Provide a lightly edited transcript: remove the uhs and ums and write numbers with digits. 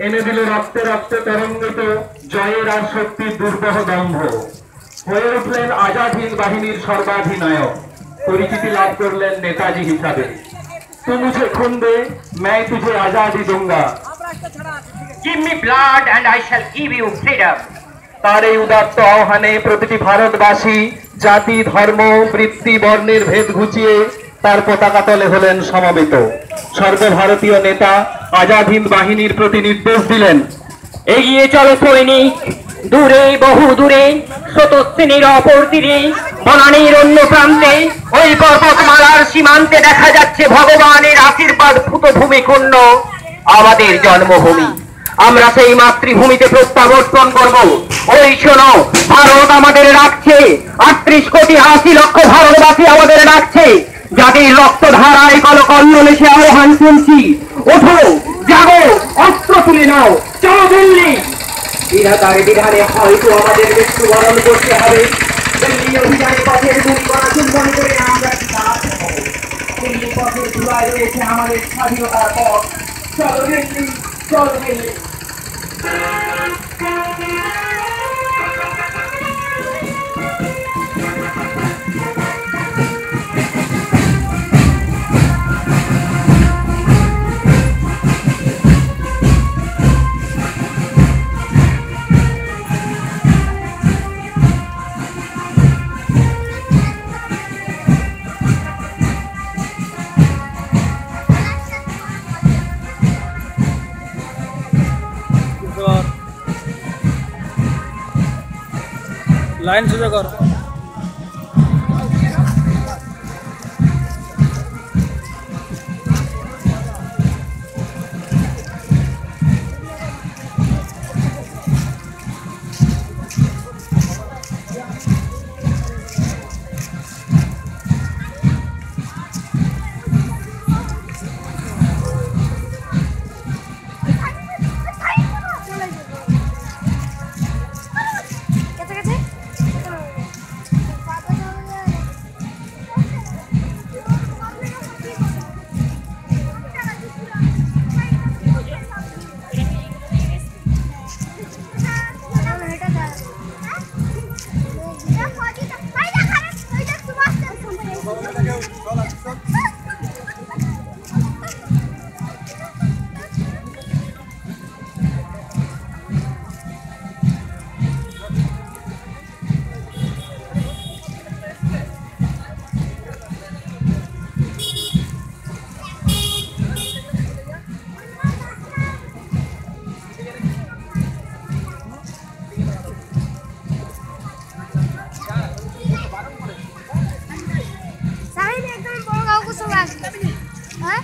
এনে দিল রক্তে রক্তে তরঙ্গিত জয়ের আর শক্তির দুর্বহ দম্ভ। হয়ে উঠলেন আজাদ হিন্দ বাহিনীর সর্বাধিনায়ক, পরিচিতি লাভ করলেন নেতাজি হিসাবে। তু মুঝে খুন দে, मैं तुझे आजादी दूंगा। Give me blood and I shall give you freedom. তার এই উদাত্ত আহ্বানে প্রতিটি ভারতবাসী জাতি ধর্ম বৃত্তি বর্ণের ভেদ ঘুচিয়ে তার পতাকা তলে হলেন সমবেত। সর্বভারতীয় নেতা আজাদ হিন্দ বাহিনীর প্রতি নির্দেশ দিলেন, এগিয়ে চলো সৈনিক, দূরে বহু দূরে স্রোতস্বিনীর অপর তীরে বনানীর অন্য প্রান্তে ওই পর্বতমালার সীমান্তে দেখা যাচ্ছে ভগবানের আশীর্বাদ ফুট ভূমিকুণ্ড আমাদের জন্মভূমি। আমরা সেই মাতৃভূমিতে প্রত্যাবর্তন করব। ওই শোনো, ভারত আমাদের ডাকছে, 38 কোটি 80 লক্ষ ভারতবাসী আমাদের ডাকছে। জাতির রক্তধারায় কলকল্লোলে সে আহ্বান শুনছি, ওঠো জাগো, অস্ত্র তুলে নাও, চলো দিল্লি। বিধাতার বিধানে হয়তো আমাদের মৃত্যুবরণ করতে হবে। দিল্লি অভিযানে পথের গুলি করা চুম্বন করে আমরা কি দাঁড়াতে হবে? দিল্লি পথের ধুলায় রয়েছে আমাদের স্বাধীনতার পথ। চলো দিল্লি, চলো দিল্লি। लाइन सोजा कर। Huh?